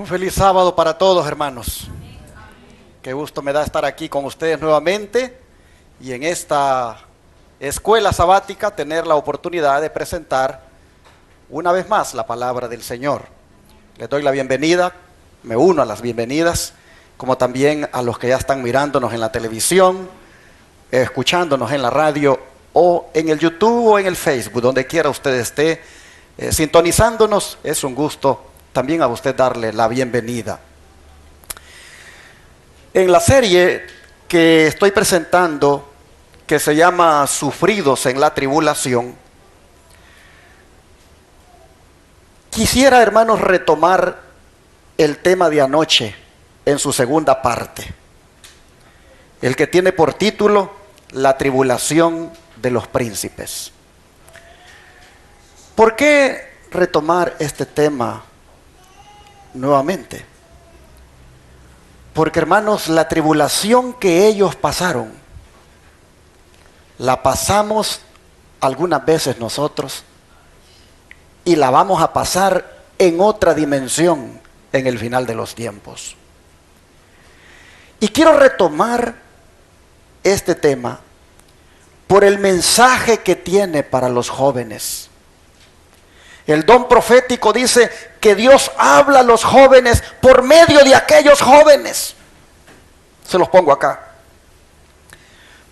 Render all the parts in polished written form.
Un feliz sábado para todos, hermanos. Qué gusto me da estar aquí con ustedes nuevamente y en esta escuela sabática tener la oportunidad de presentar una vez más la palabra del Señor. Les doy la bienvenida, me uno a las bienvenidas, como también a los que ya están mirándonos en la televisión, escuchándonos en la radio o en el YouTube o en el Facebook, donde quiera usted esté sintonizándonos. Es un gusto también a usted darle la bienvenida. En la serie que estoy presentando, que se llama Sufridos en la Tribulación, quisiera, hermanos, retomar el tema de anoche en su segunda parte, el que tiene por título La tribulación de los príncipes. ¿Por qué retomar este tema nuevamente? Porque, hermanos, la tribulación que ellos pasaron, la pasamos algunas veces nosotros y la vamos a pasar en otra dimensión en el final de los tiempos. Y quiero retomar este tema por el mensaje que tiene para los jóvenes. El don profético dice que Dios habla a los jóvenes por medio de aquellos jóvenes. Se los pongo acá.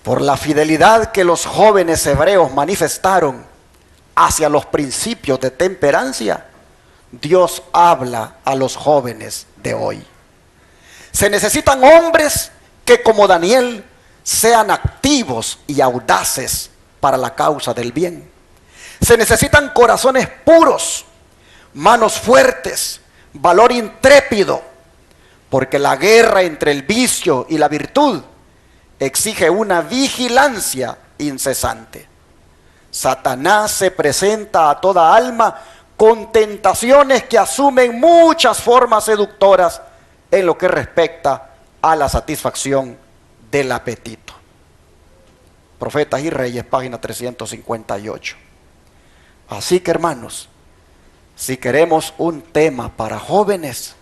Por la fidelidad que los jóvenes hebreos manifestaron hacia los principios de temperancia, Dios habla a los jóvenes de hoy. Se necesitan hombres que, como Daniel, sean activos y audaces para la causa del bien. Se necesitan corazones puros, manos fuertes, valor intrépido, porque la guerra entre el vicio y la virtud exige una vigilancia incesante. Satanás se presenta a toda alma con tentaciones que asumen muchas formas seductoras en lo que respecta a la satisfacción del apetito. Profetas y Reyes, página 358. Así que, hermanos, si queremos un tema para jóvenes,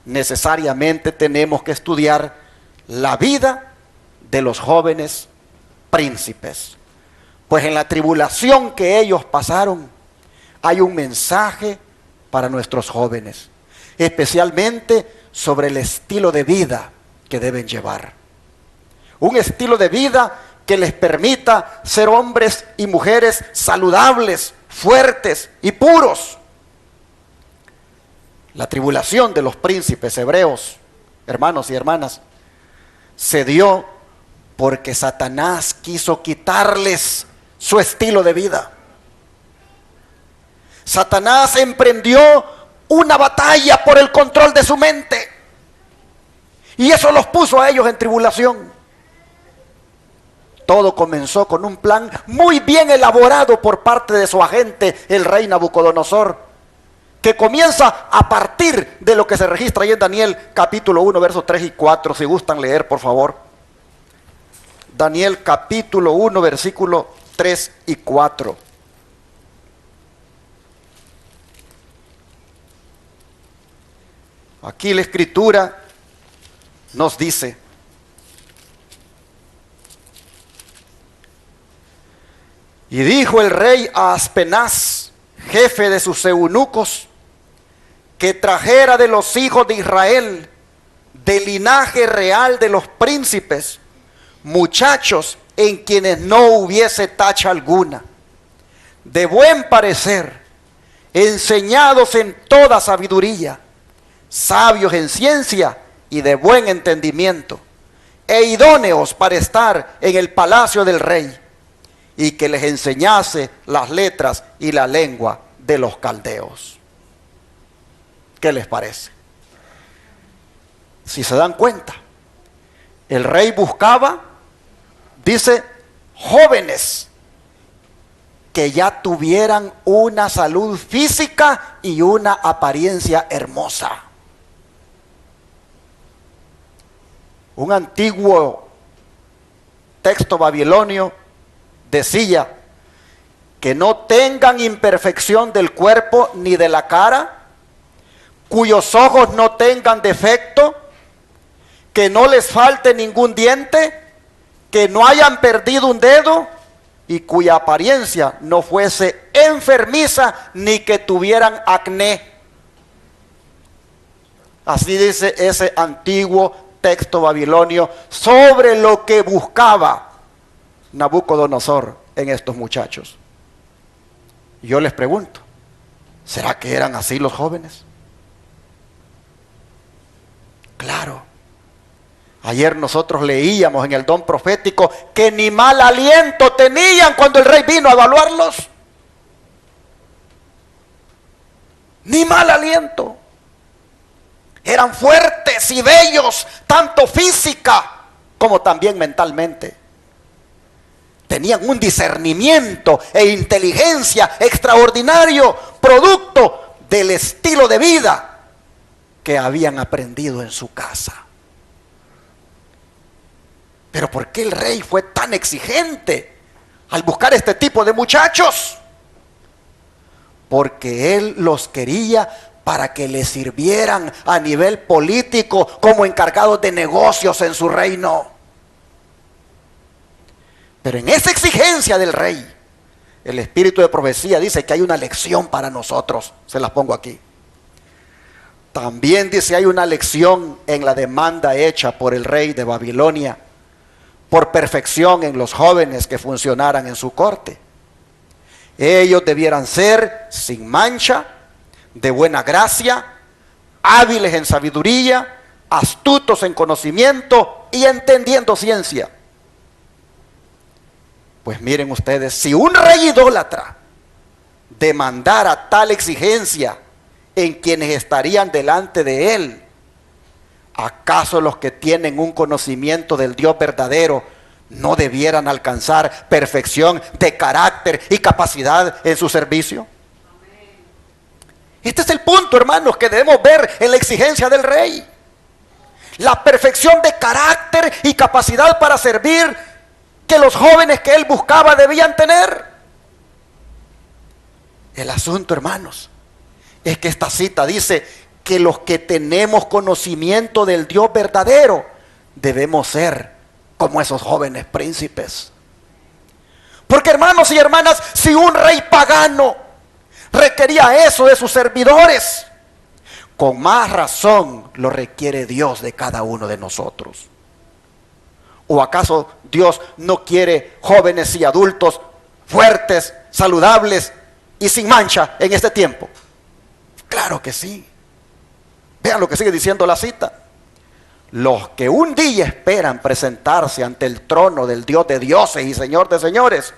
necesariamente tenemos que estudiar la vida de los jóvenes príncipes. Pues en la tribulación que ellos pasaron, hay un mensaje para nuestros jóvenes, especialmente sobre el estilo de vida que deben llevar. Un estilo de vida que les permita ser hombres y mujeres saludables, fuertes y puros. La tribulación de los príncipes hebreos, hermanos y hermanas, se dio porque Satanás quiso quitarles su estilo de vida. Satanás emprendió una batalla por el control de su mente, y eso los puso a ellos en tribulación. Todo comenzó con un plan muy bien elaborado por parte de su agente, el rey Nabucodonosor, que comienza a partir de lo que se registra ahí en Daniel capítulo 1, versos 3 y 4, si gustan leer, por favor. Daniel capítulo 1, versículo 3 y 4. Aquí la escritura nos dice: y dijo el rey a Aspenaz, jefe de sus eunucos, que trajera de los hijos de Israel, del linaje real de los príncipes, muchachos en quienes no hubiese tacha alguna, de buen parecer, enseñados en toda sabiduría, sabios en ciencia y de buen entendimiento, e idóneos para estar en el palacio del rey, y que les enseñase las letras y la lengua de los caldeos. ¿Qué les parece? Si se dan cuenta, el rey buscaba, dice, jóvenes que ya tuvieran una salud física y una apariencia hermosa. Un antiguo texto babilonio decía que no tengan imperfección del cuerpo ni de la cara, cuyos ojos no tengan defecto, que no les falte ningún diente, que no hayan perdido un dedo y cuya apariencia no fuese enfermiza ni que tuvieran acné. Así dice ese antiguo texto babilonio sobre lo que buscaba Nabucodonosor en estos muchachos. Yo les pregunto, ¿será que eran así los jóvenes? Claro. Ayer nosotros leíamos en el don profético que ni mal aliento tenían cuando el rey vino a evaluarlos. Ni mal aliento. Eran fuertes y bellos, tanto física como también mentalmente. Tenían un discernimiento e inteligencia extraordinario, producto del estilo de vida que habían aprendido en su casa. Pero ¿por qué el rey fue tan exigente al buscar este tipo de muchachos? Porque él los quería para que le sirvieran a nivel político como encargados de negocios en su reino. Pero en esa exigencia del rey, el espíritu de profecía dice que hay una lección para nosotros. Se las pongo aquí. También dice hay una lección en la demanda hecha por el rey de Babilonia por perfección en los jóvenes que funcionaran en su corte. Ellos debieran ser sin mancha, de buena gracia, hábiles en sabiduría, astutos en conocimiento y entendiendo ciencia. Pues miren ustedes, si un rey idólatra demandara tal exigencia en quienes estarían delante de él, ¿acaso los que tienen un conocimiento del Dios verdadero no debieran alcanzar perfección de carácter y capacidad en su servicio? Este es el punto, hermanos, que debemos ver en la exigencia del rey. La perfección de carácter y capacidad para servir que los jóvenes que él buscaba debían tener. El asunto, hermanos, es que esta cita dice que los que tenemos conocimiento del Dios verdadero debemos ser como esos jóvenes príncipes. Porque, hermanos y hermanas, si un rey pagano requería eso de sus servidores, con más razón lo requiere Dios de cada uno de nosotros. ¿O acaso Dios no quiere jóvenes y adultos fuertes, saludables y sin mancha en este tiempo? Claro que sí. Vean lo que sigue diciendo la cita. Los que un día esperan presentarse ante el trono del Dios de dioses y Señor de señores,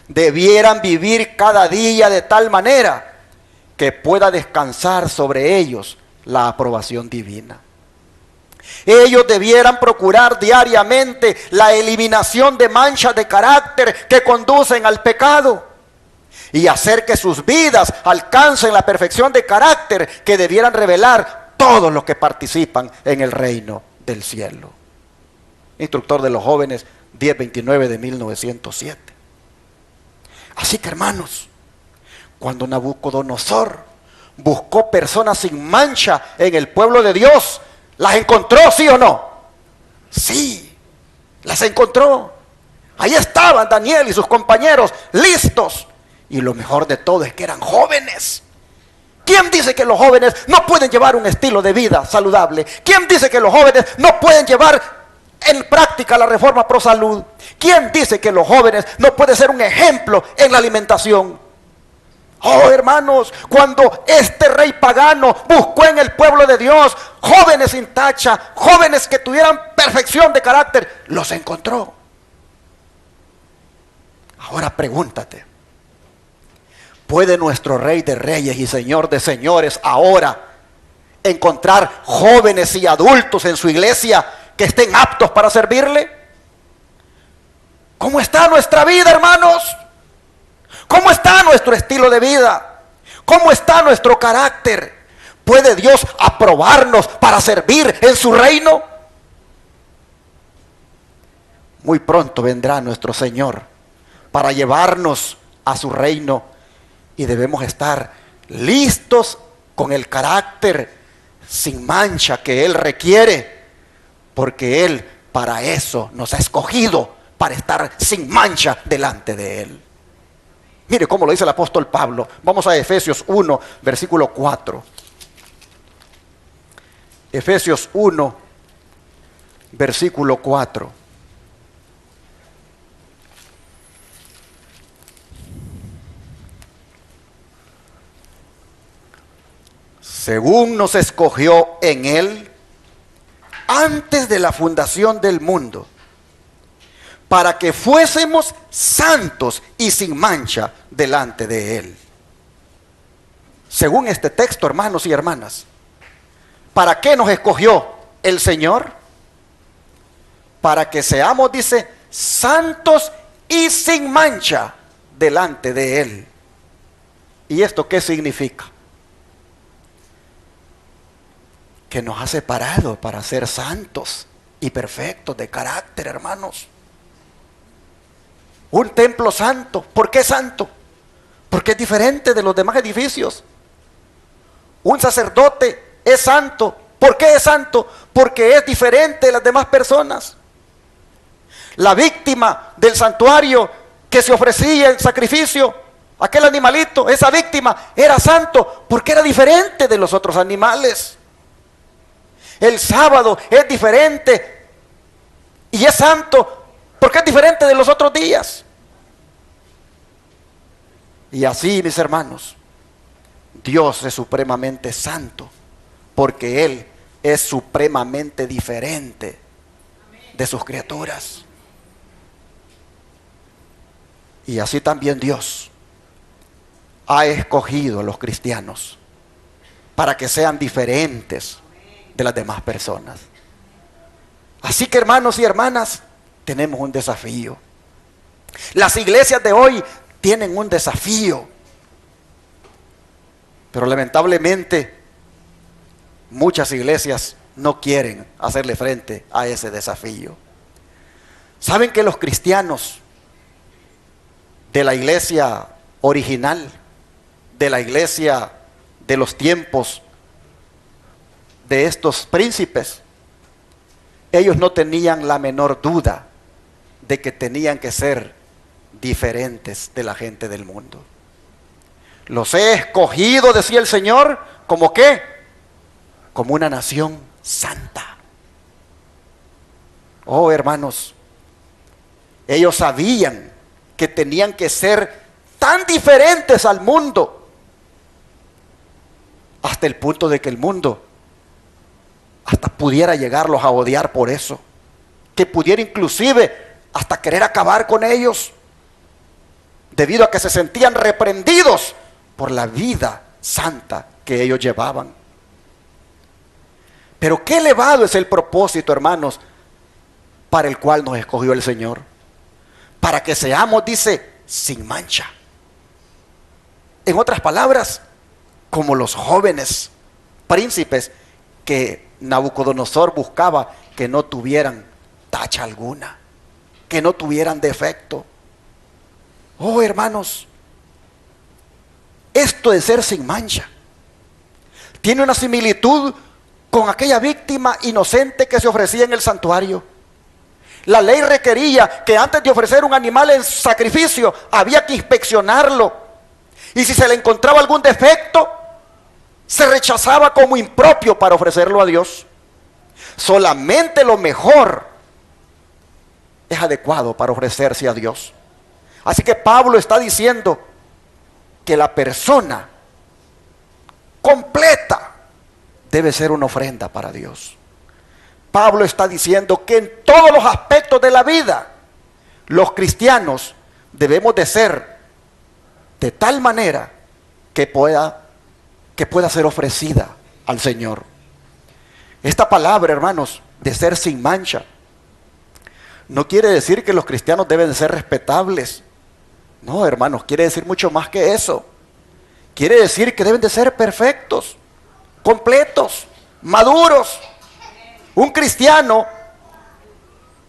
debieran vivir cada día de tal manera que pueda descansar sobre ellos la aprobación divina. Ellos debieran procurar diariamente la eliminación de manchas de carácter que conducen al pecado y hacer que sus vidas alcancen la perfección de carácter que debieran revelar todos los que participan en el reino del cielo. Instructor de los jóvenes, 1029 de 1907. Así que, hermanos, cuando Nabucodonosor buscó personas sin mancha en el pueblo de Dios, ¿las encontró, sí o no? Sí, las encontró. Ahí estaban Daniel y sus compañeros listos. Y lo mejor de todo es que eran jóvenes. ¿Quién dice que los jóvenes no pueden llevar un estilo de vida saludable? ¿Quién dice que los jóvenes no pueden llevar en práctica la reforma pro salud? ¿Quién dice que los jóvenes no pueden ser un ejemplo en la alimentación? Oh, hermanos, cuando este rey pagano buscó en el pueblo de Dios jóvenes sin tacha, jóvenes que tuvieran perfección de carácter, los encontró. Ahora pregúntate, ¿puede nuestro Rey de Reyes y Señor de Señores ahora encontrar jóvenes y adultos en su iglesia que estén aptos para servirle? ¿Cómo está nuestra vida, hermanos? ¿Cómo está nuestro estilo de vida? ¿Cómo está nuestro carácter? ¿Puede Dios aprobarnos para servir en su reino? Muy pronto vendrá nuestro Señor para llevarnos a su reino y debemos estar listos con el carácter sin mancha que Él requiere, porque Él para eso nos ha escogido, para estar sin mancha delante de Él. Mire cómo lo dice el apóstol Pablo. Vamos a Efesios 1, versículo 4. Efesios 1, versículo 4. Según nos escogió en Él antes de la fundación del mundo, para que fuésemos santos y sin mancha delante de Él. Según este texto, hermanos y hermanas, ¿para qué nos escogió el Señor? Para que seamos, dice, santos y sin mancha delante de Él. ¿Y esto qué significa? Que nos ha separado para ser santos y perfectos de carácter, hermanos. Un templo santo. ¿Por qué santo? Porque es diferente de los demás edificios. Un sacerdote es santo. ¿Por qué es santo? Porque es diferente de las demás personas. La víctima del santuario que se ofrecía en sacrificio, aquel animalito, esa víctima era santo porque era diferente de los otros animales. El sábado es diferente y es santo porque es diferente de los otros días. Y así, mis hermanos, Dios es supremamente santo porque Él es supremamente diferente de sus criaturas. Y así también Dios ha escogido a los cristianos para que sean diferentes de las demás personas. Así que, hermanos y hermanas, tenemos un desafío. Las iglesias de hoy tienen un desafío, pero lamentablemente muchas iglesias no quieren hacerle frente a ese desafío. ¿Saben que los cristianos de la iglesia original, de la iglesia de los tiempos de estos príncipes, ellos no tenían la menor duda de que tenían que ser diferentes de la gente del mundo? Los he escogido, decía el Señor, ¿como qué? Como una nación santa. Oh, hermanos, ellos sabían que tenían que ser tan diferentes al mundo, hasta el punto de que el mundo hasta pudiera llegarlos a odiar por eso, que pudiera inclusive hasta querer acabar con ellos, debido a que se sentían reprendidos por la vida santa que ellos llevaban. Pero qué elevado es el propósito, hermanos, para el cual nos escogió el Señor, para que seamos, dice, sin mancha. En otras palabras, como los jóvenes príncipes que Nabucodonosor buscaba, que no tuvieran tacha alguna, que no tuvieran defecto. Oh, hermanos, esto de ser sin mancha tiene una similitud con aquella víctima inocente que se ofrecía en el santuario. La ley requería que antes de ofrecer un animal en sacrificio había que inspeccionarlo, y si se le encontraba algún defecto, se rechazaba como impropio para ofrecerlo a Dios. Solamente lo mejor es adecuado para ofrecerse a Dios. Así que Pablo está diciendo que la persona completa debe ser una ofrenda para Dios. Pablo está diciendo que en todos los aspectos de la vida, los cristianos debemos de ser de tal manera que pueda ser ofrecida al Señor. Esta palabra, hermanos, de ser sin mancha, no quiere decir que los cristianos deben de ser respetables. No, hermanos, quiere decir mucho más que eso. Quiere decir que deben de ser perfectos, completos, maduros. Un cristiano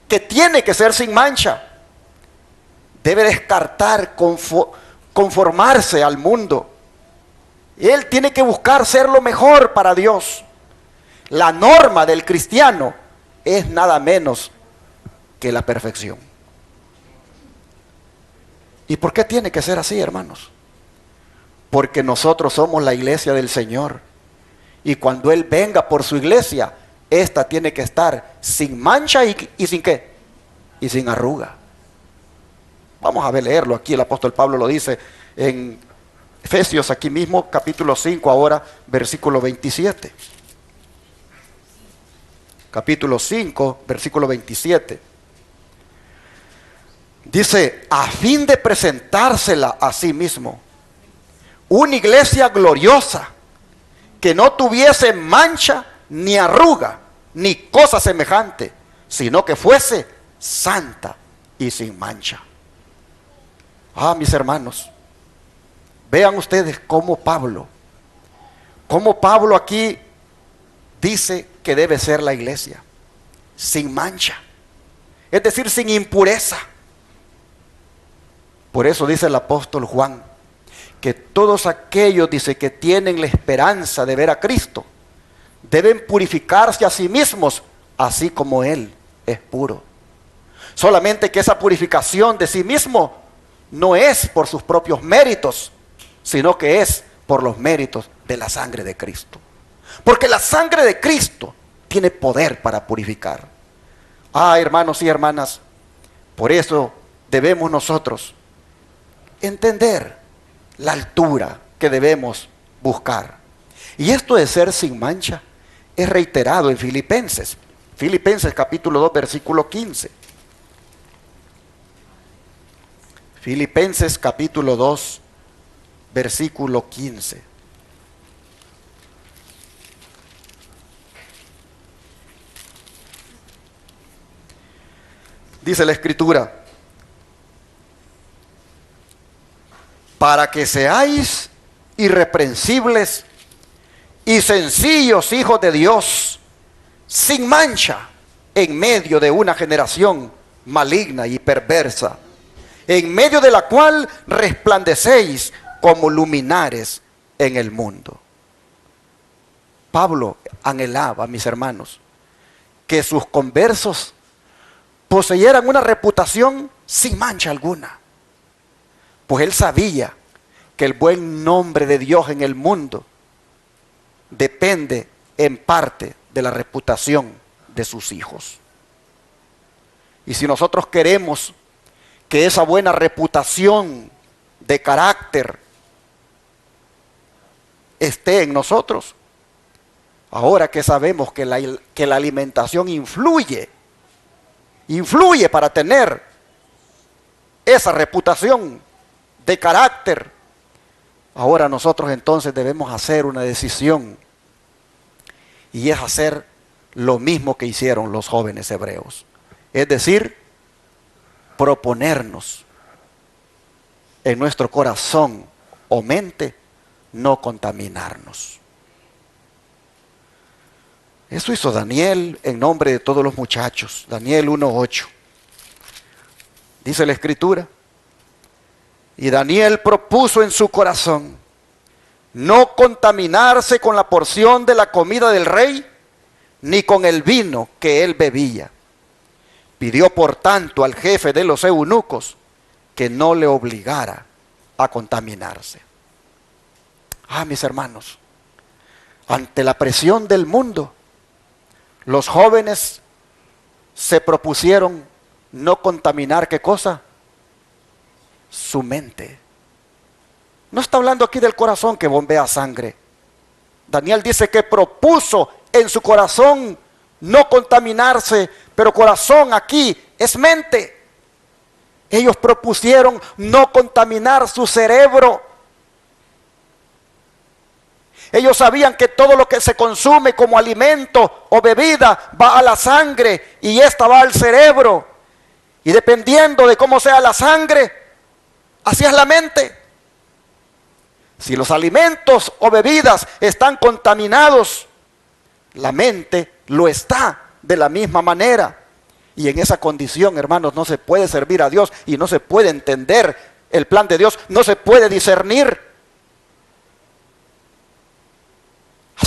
que tiene que ser sin mancha debe descartar conformarse al mundo Él tiene que buscar ser lo mejor para Dios. La norma del cristiano es nada menos que la perfección. ¿Y por qué tiene que ser así, hermanos? Porque nosotros somos la iglesia del Señor. Y cuando Él venga por su iglesia, esta tiene que estar sin mancha y sin qué, y sin arruga. Vamos a ver, leerlo aquí, el apóstol Pablo lo dice en Efesios, aquí mismo, capítulo 5, ahora, versículo 27. Capítulo 5, versículo 27. Dice, a fin de presentársela a sí mismo, una iglesia gloriosa, que no tuviese mancha, ni arruga, ni cosa semejante, sino que fuese santa y sin mancha. Ah, mis hermanos, vean ustedes cómo Pablo aquí dice que debe ser la iglesia, sin mancha, es decir, sin impureza. Por eso dice el apóstol Juan, que todos aquellos, dice, que tienen la esperanza de ver a Cristo, deben purificarse a sí mismos, así como Él es puro. Solamente que esa purificación de sí mismo no es por sus propios méritos, sino que es por los méritos de la sangre de Cristo. Porque la sangre de Cristo tiene poder para purificar. Ah, hermanos y hermanas, por eso debemos nosotros entender la altura que debemos buscar. Y esto de ser sin mancha es reiterado en Filipenses. Filipenses capítulo 2, versículo 15. Filipenses capítulo 2, versículo 15. Dice la Escritura, para que seáis irreprensibles y sencillos hijos de Dios, sin mancha, en medio de una generación maligna y perversa, en medio de la cual resplandecéis como luminares en el mundo. Pablo anhelaba, mis hermanos, que sus conversos poseyeran una reputación sin mancha alguna, pues él sabía que el buen nombre de Dios en el mundo depende en parte de la reputación de sus hijos. Y si nosotros queremos que esa buena reputación de carácter esté en nosotros, ahora que sabemos que la alimentación influye para tener esa reputación de carácter, ahora nosotros entonces debemos hacer una decisión, y es hacer lo mismo que hicieron los jóvenes hebreos, es decir, proponernos en nuestro corazón o mente no contaminarnos. Eso hizo Daniel en nombre de todos los muchachos. Daniel 1:8. Dice la Escritura, y Daniel propuso en su corazón no contaminarse con la porción de la comida del rey, ni con el vino que él bebía. Pidió por tanto al jefe de los eunucos que no le obligara a contaminarse. Ah, mis hermanos, ante la presión del mundo, los jóvenes se propusieron no contaminar, ¿qué cosa? Su mente. No está hablando aquí del corazón que bombea sangre. Daniel dice que propuso en su corazón no contaminarse, pero corazón aquí es mente. Ellos propusieron no contaminar su cerebro. Ellos sabían que todo lo que se consume como alimento o bebida va a la sangre y esta va al cerebro. Y dependiendo de cómo sea la sangre, así es la mente. Si los alimentos o bebidas están contaminados, la mente lo está de la misma manera. Y en esa condición, hermanos, no se puede servir a Dios y no se puede entender el plan de Dios, no se puede discernir.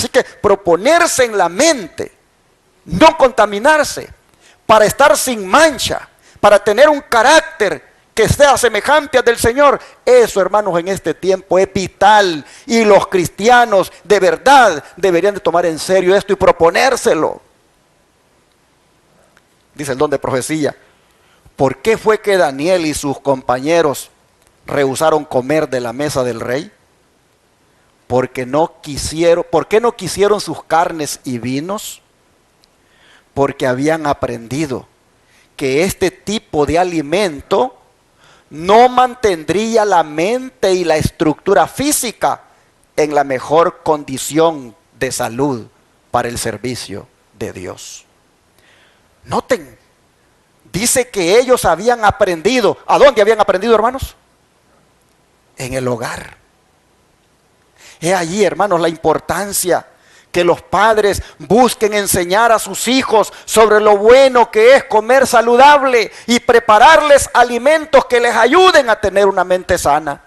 Así que proponerse en la mente, no contaminarse, para estar sin mancha, para tener un carácter que sea semejante al del Señor, eso, hermanos, en este tiempo es vital. Y los cristianos de verdad deberían de tomar en serio esto y proponérselo. Dice el don de profecía: ¿por qué fue que Daniel y sus compañeros rehusaron comer de la mesa del rey? ¿Por qué no quisieron sus carnes y vinos? Porque habían aprendido que este tipo de alimento no mantendría la mente y la estructura física en la mejor condición de salud para el servicio de Dios. Noten, dice que ellos habían aprendido. ¿A dónde habían aprendido, hermanos? En el hogar. Es allí, hermanos, la importancia que los padres busquen enseñar a sus hijos sobre lo bueno que es comer saludable y prepararles alimentos que les ayuden a tener una mente sana.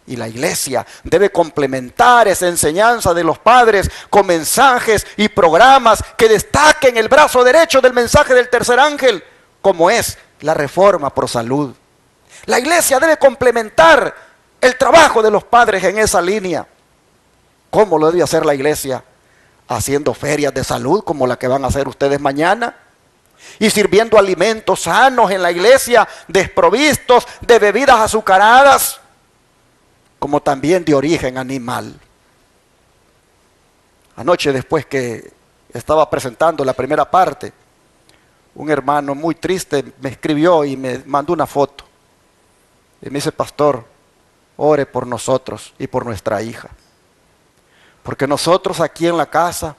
Y la iglesia debe complementar esa enseñanza de los padres con mensajes y programas que destaquen el brazo derecho del mensaje del tercer ángel, como es la Reforma Pro Salud. La iglesia debe complementar el trabajo de los padres en esa línea. ¿Cómo lo debe hacer la iglesia? Haciendo ferias de salud como la que van a hacer ustedes mañana, y sirviendo alimentos sanos en la iglesia, desprovistos de bebidas azucaradas, como también de origen animal. Anoche, después que estaba presentando la primera parte, un hermano muy triste me escribió y me mandó una foto. Y me dice: pastor, ore por nosotros y por nuestra hija. Porque nosotros aquí en la casa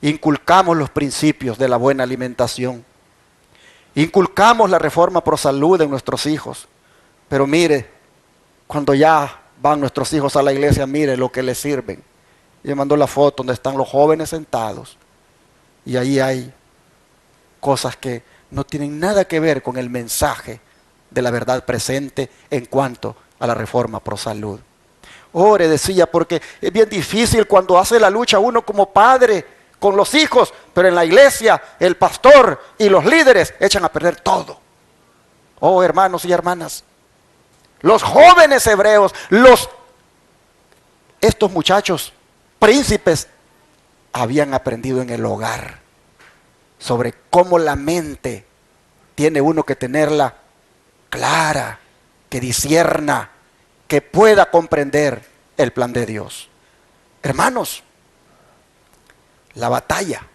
inculcamos los principios de la buena alimentación. Inculcamos la Reforma Pro Salud en nuestros hijos. Pero mire, cuando ya van nuestros hijos a la iglesia, mire lo que les sirven. Y me mandó la foto donde están los jóvenes sentados. Y ahí hay cosas que no tienen nada que ver con el mensaje de la verdad presente en cuanto a la Reforma Pro Salud. Ore, decía, porque es bien difícil cuando hace la lucha uno como padre con los hijos, pero en la iglesia el pastor y los líderes echan a perder todo. Oh, hermanos y hermanas, los jóvenes hebreos, estos muchachos príncipes habían aprendido en el hogar sobre cómo la mente tiene uno que tenerla clara, que discierna, que pueda comprender el plan de Dios. Hermanos, la batalla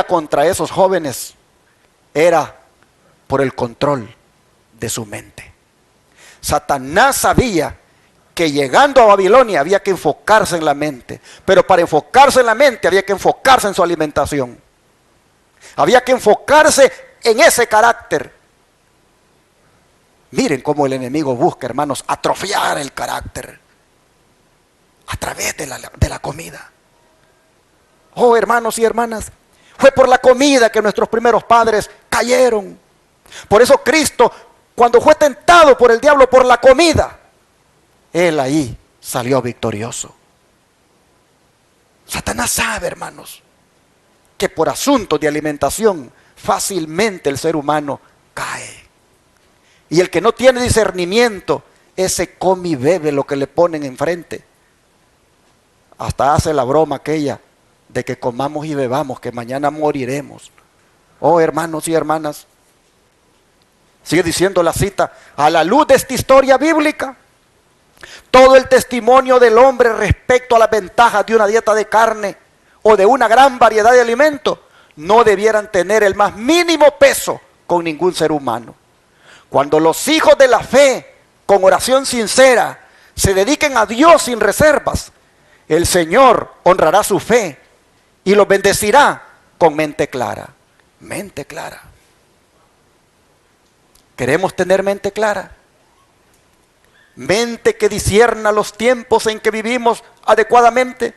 contra esos jóvenes era por el control de su mente. Satanás sabía que llegando a Babilonia había que enfocarse en la mente, pero para enfocarse en la mente había que enfocarse en su alimentación. Había que enfocarse en ese carácter. Miren cómo el enemigo busca, hermanos, atrofiar el carácter a través de la comida. Oh, hermanos y hermanas, fue por la comida que nuestros primeros padres cayeron. Por eso Cristo, cuando fue tentado por el diablo por la comida, Él ahí salió victorioso. Satanás sabe, hermanos, que por asuntos de alimentación fácilmente el ser humano cae. Y el que no tiene discernimiento, ese come y bebe lo que le ponen enfrente. Hasta hace la broma aquella de que comamos y bebamos, que mañana moriremos. Oh, hermanos y hermanas, sigue diciendo la cita: a la luz de esta historia bíblica, todo el testimonio del hombre respecto a las ventajas de una dieta de carne o de una gran variedad de alimentos no debieran tener el más mínimo peso con ningún ser humano. Cuando los hijos de la fe, con oración sincera, se dediquen a Dios sin reservas, el Señor honrará su fe y los bendecirá con mente clara. Mente clara. ¿Queremos tener mente clara? Mente que discierna los tiempos en que vivimos adecuadamente.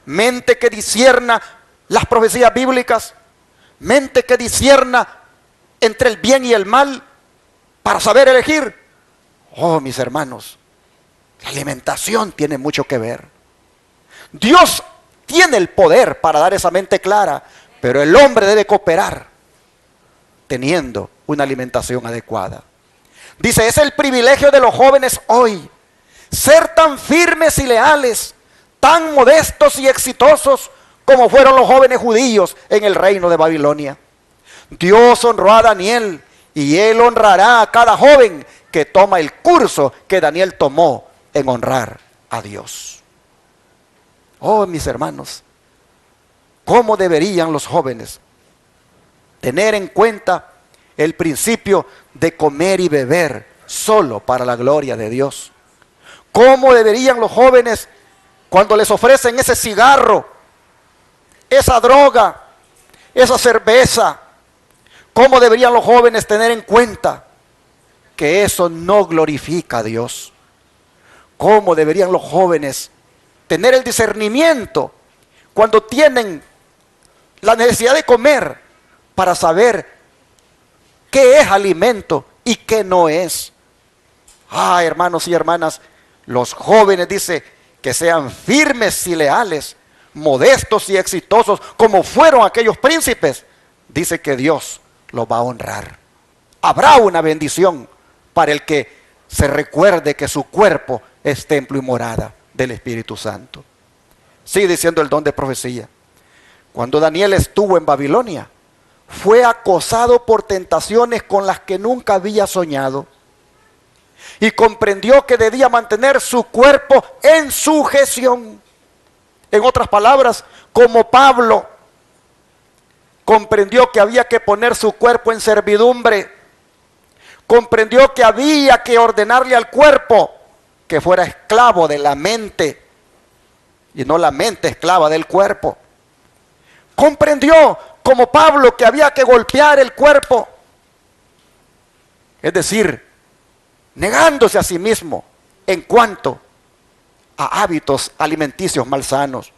Mente que discierna las profecías bíblicas. Mente que discierna entre el bien y el mal para saber elegir. Oh, mis hermanos, La alimentación tiene mucho que ver. Dios tiene el poder para dar esa mente clara, pero el hombre debe cooperar teniendo una alimentación adecuada. Dice, es el privilegio de los jóvenes hoy ser tan firmes y leales, tan modestos y exitosos como fueron los jóvenes judíos en el reino de Babilonia. Dios honró a Daniel y Él honrará a cada joven que toma el curso que Daniel tomó en honrar a Dios. Oh, mis hermanos, ¿cómo deberían los jóvenes tener en cuenta el principio de comer y beber solo para la gloria de Dios? ¿Cómo deberían los jóvenes, cuando les ofrecen ese cigarro, esa droga, esa cerveza, cómo deberían los jóvenes tener en cuenta que eso no glorifica a Dios? ¿Cómo deberían los jóvenes tener el discernimiento cuando tienen la necesidad de comer para saber qué es alimento y qué no es? Ah, hermanos y hermanas, los jóvenes, dice, que sean firmes y leales, modestos y exitosos, como fueron aquellos príncipes. Dice que Dios los va a honrar. Habrá una bendición para el que se recuerde que su cuerpo es templo y morada del Espíritu Santo. Sigue diciendo el don de profecía. Cuando Daniel estuvo en Babilonia, fue acosado por tentaciones con las que nunca había soñado. Y comprendió que debía mantener su cuerpo en sujeción. En otras palabras, como Pablo comprendió que había que poner su cuerpo en servidumbre, comprendió que había que ordenarle al cuerpo que fuera esclavo de la mente y no la mente esclava del cuerpo. Comprendió, como Pablo, que había que golpear el cuerpo, es decir, negándose a sí mismo en cuanto a hábitos alimenticios malsanos.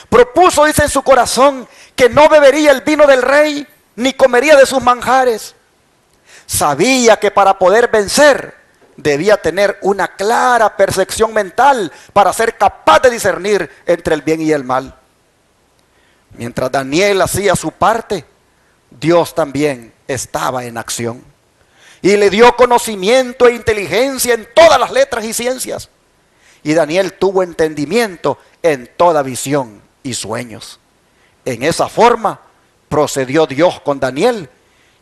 Propuso, dice, en su corazón que no bebería el vino del rey, ni comería de sus manjares. Sabía que para poder vencer debía tener una clara percepción mental para ser capaz de discernir entre el bien y el mal. Mientras Daniel hacía su parte, Dios también estaba en acción y le dio conocimiento e inteligencia en todas las letras y ciencias. Y Daniel tuvo entendimiento en toda visión y sueños. En esa forma procedió Dios con Daniel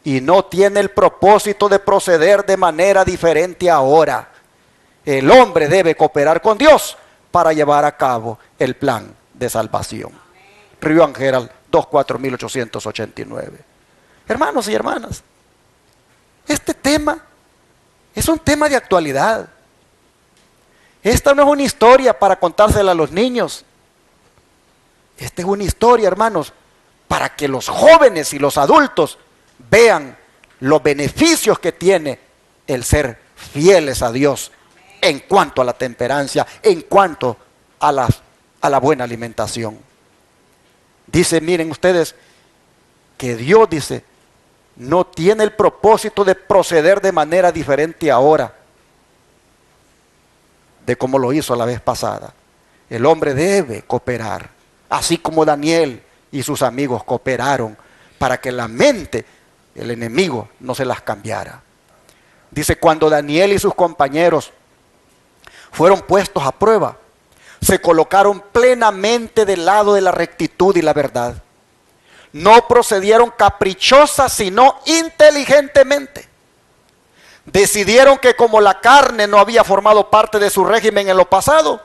y no tiene el propósito de proceder de manera diferente ahora. El hombre debe cooperar con Dios para llevar a cabo el plan de salvación. Río Ángel 24889. Hermanos y hermanas, este tema es un tema de actualidad. Esta no es una historia para contársela a los niños. Esta es una historia, hermanos, para que los jóvenes y los adultos vean los beneficios que tiene el ser fieles a Dios en cuanto a la temperancia, en cuanto a la buena alimentación. Dice, miren ustedes, que Dios, dice, no tiene el propósito de proceder de manera diferente ahora de como lo hizo la vez pasada. El hombre debe cooperar, así como Daniel y sus amigos cooperaron para que la mente del enemigo no se las cambiara. Dice, cuando Daniel y sus compañeros fueron puestos a prueba, se colocaron plenamente del lado de la rectitud y la verdad. No procedieron caprichosas, sino inteligentemente. Decidieron que como la carne no había formado parte de su régimen en lo pasado,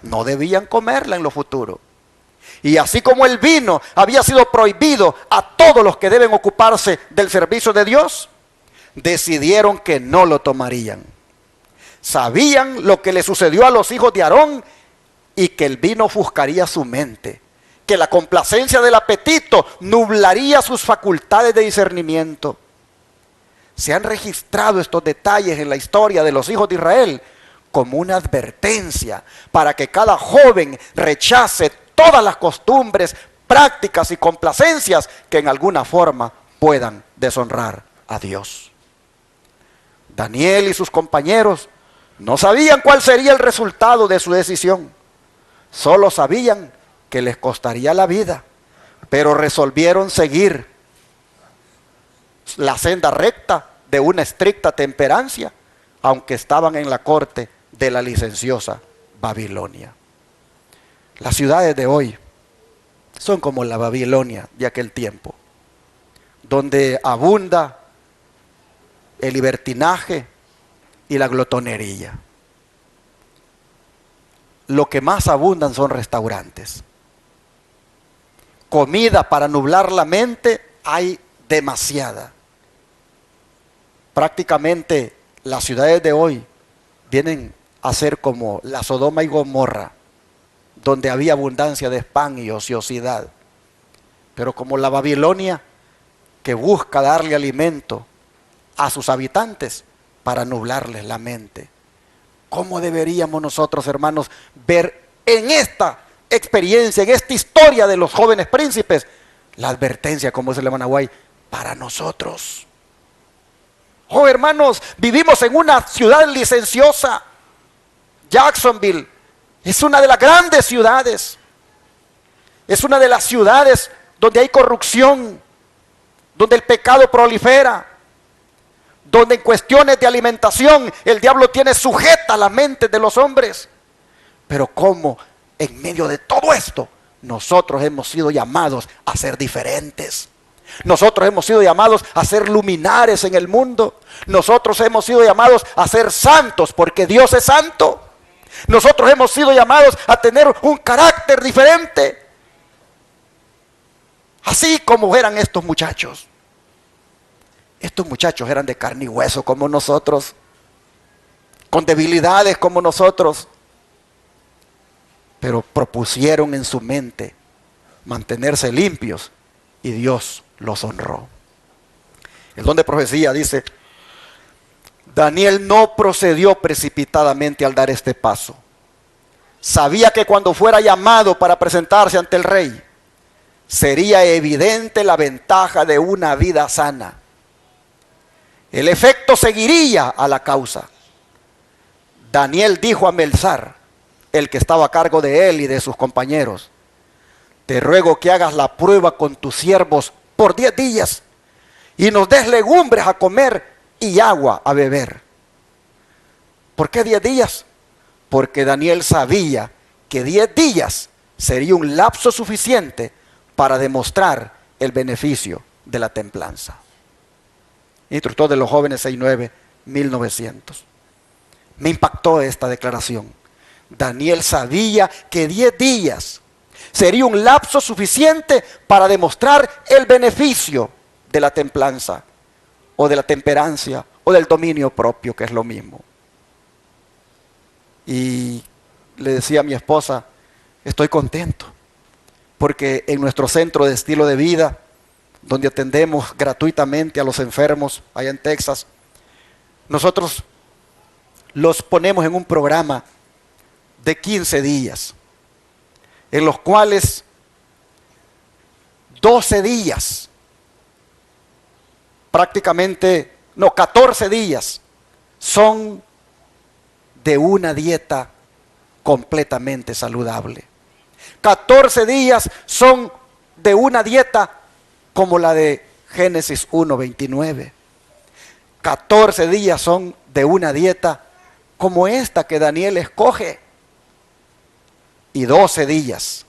no debían comerla en lo futuro. Y así como el vino había sido prohibido a todos los que deben ocuparse del servicio de Dios, decidieron que no lo tomarían. Sabían lo que le sucedió a los hijos de Aarón y que el vino ofuscaría su mente, que la complacencia del apetito nublaría sus facultades de discernimiento. Se han registrado estos detalles en la historia de los hijos de Israel como una advertencia para que cada joven rechace todas las costumbres, prácticas y complacencias que en alguna forma puedan deshonrar a Dios. Daniel y sus compañeros No sabían cuál sería el resultado de su decisión. Solo sabían que les costaría la vida, pero resolvieron seguir la senda recta de una estricta temperancia, aunque estaban en la corte de la licenciosa Babilonia. Las ciudades de hoy son como la Babilonia de aquel tiempo, donde abunda el libertinaje y la glotonería. Lo que más abundan son restaurantes. Comida para nublar la mente hay demasiada. Prácticamente las ciudades de hoy vienen a ser como la Sodoma y Gomorra, donde había abundancia de pan y ociosidad. Pero como la Babilonia, que busca darle alimento a sus habitantes para nublarles la mente. ¿Cómo deberíamos nosotros, hermanos, ver en esta experiencia, en esta historia de los jóvenes príncipes, la advertencia, como dice el hermano Aguay, para nosotros? Oh, hermanos, vivimos en una ciudad licenciosa. Jacksonville es una de las grandes ciudades. Es una de las ciudades donde hay corrupción, donde el pecado prolifera, donde en cuestiones de alimentación el diablo tiene sujeta la mente de los hombres. Pero cómo en medio de todo esto nosotros hemos sido llamados a ser diferentes. Nosotros hemos sido llamados a ser luminares en el mundo. Nosotros hemos sido llamados a ser santos porque Dios es santo. Nosotros hemos sido llamados a tener un carácter diferente, así como eran estos muchachos. Estos muchachos eran de carne y hueso como nosotros, con debilidades como nosotros, pero propusieron en su mente mantenerse limpios y Dios los honró. El don de profecía dice: Daniel no procedió precipitadamente al dar este paso. Sabía que cuando fuera llamado para presentarse ante el rey, sería evidente la ventaja de una vida sana. El efecto seguiría a la causa. Daniel dijo a Melzar, el que estaba a cargo de él y de sus compañeros: te ruego que hagas la prueba con tus siervos por 10 días y nos des legumbres a comer y agua a beber. ¿Por qué 10 días? Porque Daniel sabía que 10 días sería un lapso suficiente para demostrar el beneficio de la templanza. Instructor de los jóvenes 6-9-1900. Me impactó esta declaración. Daniel sabía que 10 días sería un lapso suficiente para demostrar el beneficio de la templanza, o de la temperancia, o del dominio propio, que es lo mismo. Y le decía a mi esposa: estoy contento, porque en nuestro centro de estilo de vida, donde atendemos gratuitamente a los enfermos allá en Texas, nosotros los ponemos en un programa de 15 días, en los cuales 12 días, prácticamente, no, 14 días, son de una dieta completamente saludable. 14 días son de una dieta como la de Génesis 1:29. 14 días son de una dieta como esta que Daniel escoge. Y 12 días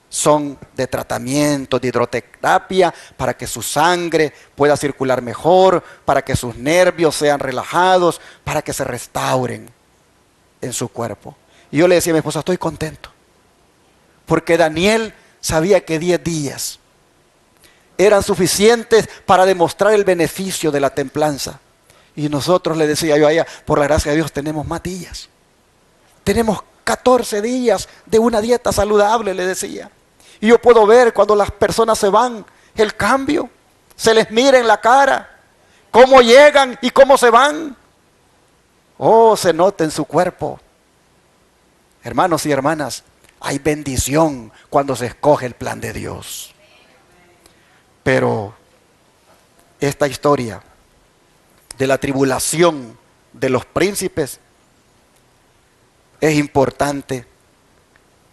son de tratamiento, de hidroterapia, para que su sangre pueda circular mejor, para que sus nervios sean relajados, para que se restauren en su cuerpo. Y yo le decía a mi esposa: estoy contento, porque Daniel sabía que 10 días eran suficientes para demostrar el beneficio de la templanza. Y nosotros, le decía yo a ella, por la gracia de Dios tenemos más días. Tenemos 14 días de una dieta saludable, le decía. Y yo puedo ver cuando las personas se van, el cambio. Se les mira en la cara, cómo llegan y cómo se van. Oh, se nota en su cuerpo. Hermanos y hermanas, hay bendición cuando se escoge el plan de Dios. Pero esta historia de la tribulación de los príncipes es importante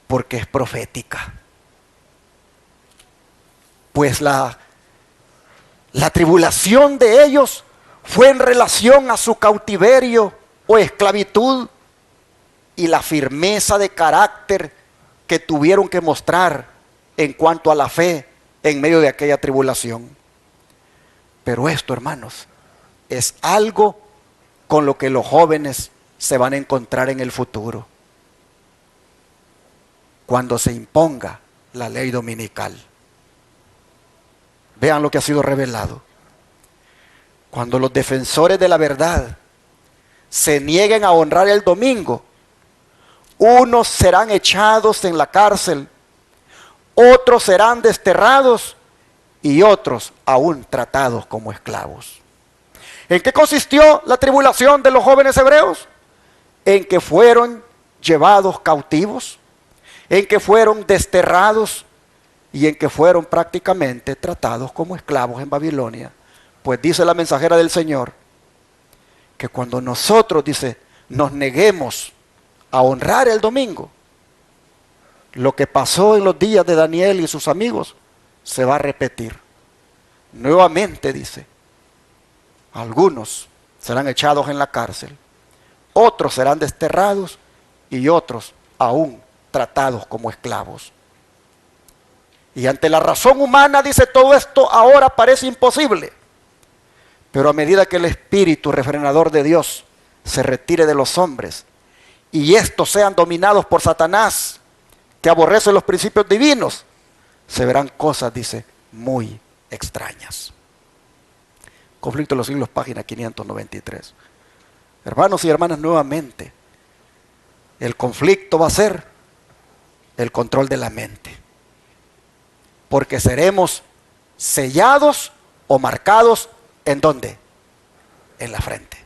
porque es profética. Pues la tribulación de ellos fue en relación a su cautiverio o esclavitud y la firmeza de carácter que tuvieron que mostrar en cuanto a la fe en medio de aquella tribulación. Pero esto, hermanos, es algo con lo que los jóvenes se van a encontrar en el futuro, cuando se imponga la ley dominical. Vean lo que ha sido revelado. Cuando los defensores de la verdad se nieguen a honrar el domingo, unos serán echados en la cárcel, otros serán desterrados y otros aún tratados como esclavos. ¿En qué consistió la tribulación de los jóvenes hebreos? En que fueron llevados cautivos, en que fueron desterrados y en que fueron prácticamente tratados como esclavos en Babilonia. Pues dice la mensajera del Señor que cuando nosotros, dice, nos neguemos a honrar el domingo, lo que pasó en los días de Daniel y sus amigos se va a repetir. Nuevamente, dice, algunos serán echados en la cárcel, otros serán desterrados y otros aún tratados como esclavos. Y ante la razón humana, dice, todo esto ahora parece imposible. Pero a medida que el espíritu refrenador de Dios se retire de los hombres y estos sean dominados por Satanás, que aborrece los principios divinos, se verán cosas, dice, muy extrañas. Conflicto de los siglos, página 593. Hermanos y hermanas, nuevamente, el conflicto va a ser el control de la mente. Porque seremos sellados o marcados, ¿en dónde? En la frente.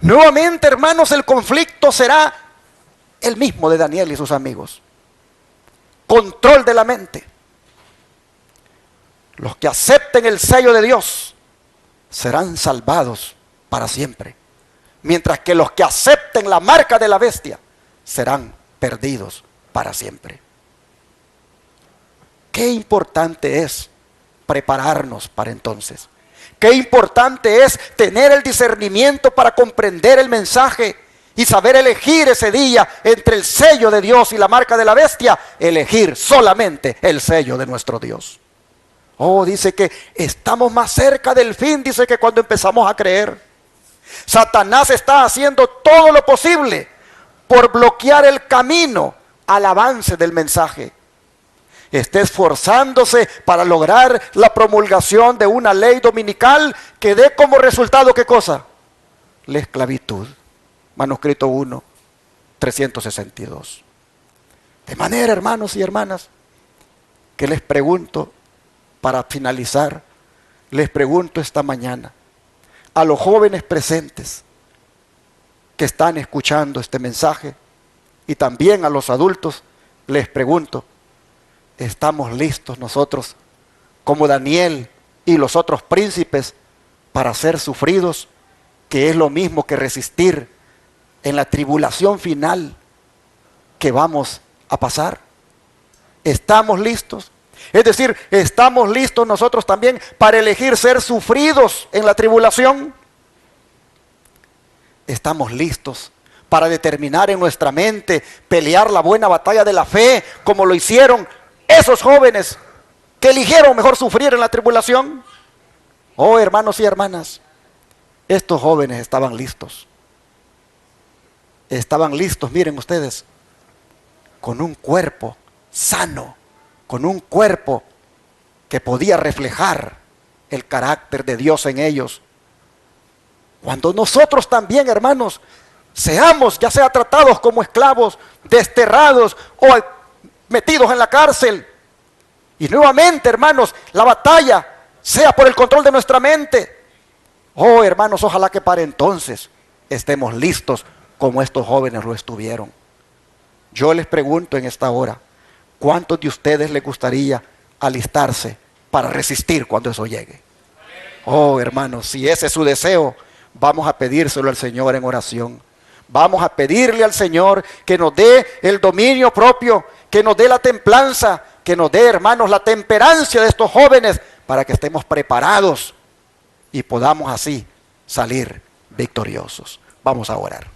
Nuevamente, hermanos, el conflicto será el mismo de Daniel y sus amigos. Control de la mente. Los que acepten el sello de Dios serán salvados para siempre, mientras que los que acepten la marca de la bestia serán perdidos para siempre. Qué importante es prepararnos para entonces. Qué importante es tener el discernimiento para comprender el mensaje y saber elegir ese día entre el sello de Dios y la marca de la bestia, elegir solamente el sello de nuestro Dios. Oh, dice que estamos más cerca del fin, dice, que cuando empezamos a creer. Satanás está haciendo todo lo posible por bloquear el camino al avance del mensaje. Está esforzándose para lograr la promulgación de una ley dominical que dé como resultado, ¿qué cosa? La esclavitud. Manuscrito 1, 362. De manera, hermanos y hermanas, que les pregunto, para finalizar, les pregunto esta mañana a los jóvenes presentes que están escuchando este mensaje y también a los adultos, les pregunto, ¿estamos listos nosotros, como Daniel y los otros príncipes, para ser sufridos, que es lo mismo que resistir en la tribulación final que vamos a pasar? ¿Estamos listos? Es decir, ¿estamos listos nosotros también para elegir ser sufridos en la tribulación? ¿Estamos listos para determinar en nuestra mente pelear la buena batalla de la fe, como lo hicieron esos jóvenes que eligieron mejor sufrir en la tribulación? Oh, hermanos y hermanas, estos jóvenes estaban listos. Estaban listos, miren ustedes, con un cuerpo sano, con un cuerpo que podía reflejar el carácter de Dios en ellos. Cuando nosotros también, hermanos, seamos ya sea tratados como esclavos, desterrados o metidos en la cárcel, y nuevamente, hermanos, la batalla sea por el control de nuestra mente. Oh, hermanos, ojalá que para entonces estemos listos como estos jóvenes lo estuvieron. Yo les pregunto en esta hora, ¿cuántos de ustedes les gustaría alistarse para resistir cuando eso llegue? Oh, hermanos, si ese es su deseo, vamos a pedírselo al Señor en oración. Vamos a pedirle al Señor que nos dé el dominio propio, que nos dé la templanza, que nos dé, hermanos, la temperancia de estos jóvenes para que estemos preparados y podamos así salir victoriosos. Vamos a orar.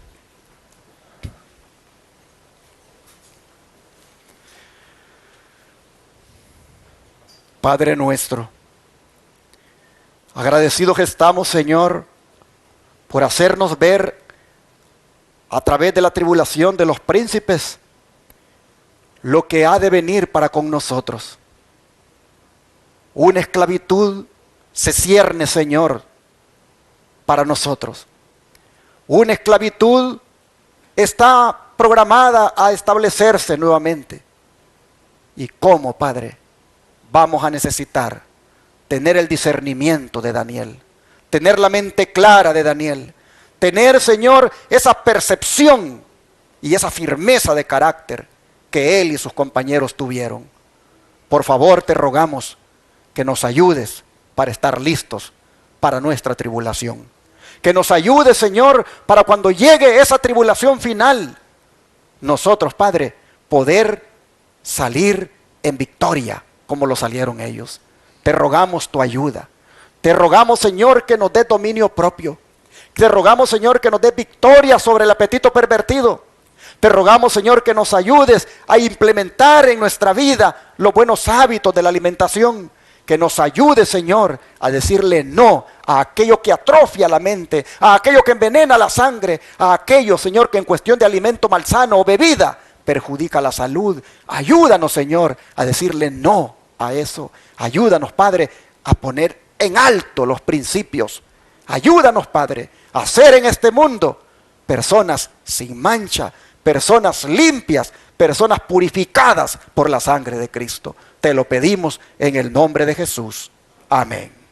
Padre nuestro, agradecidos estamos, Señor, por hacernos ver a través de la tribulación de los príncipes lo que ha de venir para con nosotros. Una esclavitud se cierne, Señor, para nosotros. Una esclavitud está programada a establecerse nuevamente. ¿Y cómo, Padre? Vamos a necesitar tener el discernimiento de Daniel, tener la mente clara de Daniel, tener, Señor, esa percepción y esa firmeza de carácter que él y sus compañeros tuvieron. Por favor, te rogamos que nos ayudes para estar listos para nuestra tribulación. Que nos ayudes, Señor, para cuando llegue esa tribulación final, nosotros, Padre, poder salir en victoria como lo salieron ellos. Te rogamos tu ayuda. Te rogamos, Señor, que nos dé dominio propio. Te rogamos, Señor, que nos dé victoria sobre el apetito pervertido. Te rogamos, Señor, que nos ayudes a implementar en nuestra vida los buenos hábitos de la alimentación. Que nos ayude, Señor, a decirle no a aquello que atrofia la mente, a aquello que envenena la sangre, a aquello, Señor, que en cuestión de alimento malsano o bebida perjudica la salud. Ayúdanos, Señor, a decirle no a eso. Ayúdanos, Padre, a poner en alto los principios. Ayúdanos, Padre, a ser en este mundo personas sin mancha, personas limpias, personas purificadas por la sangre de Cristo. Te lo pedimos en el nombre de Jesús. Amén.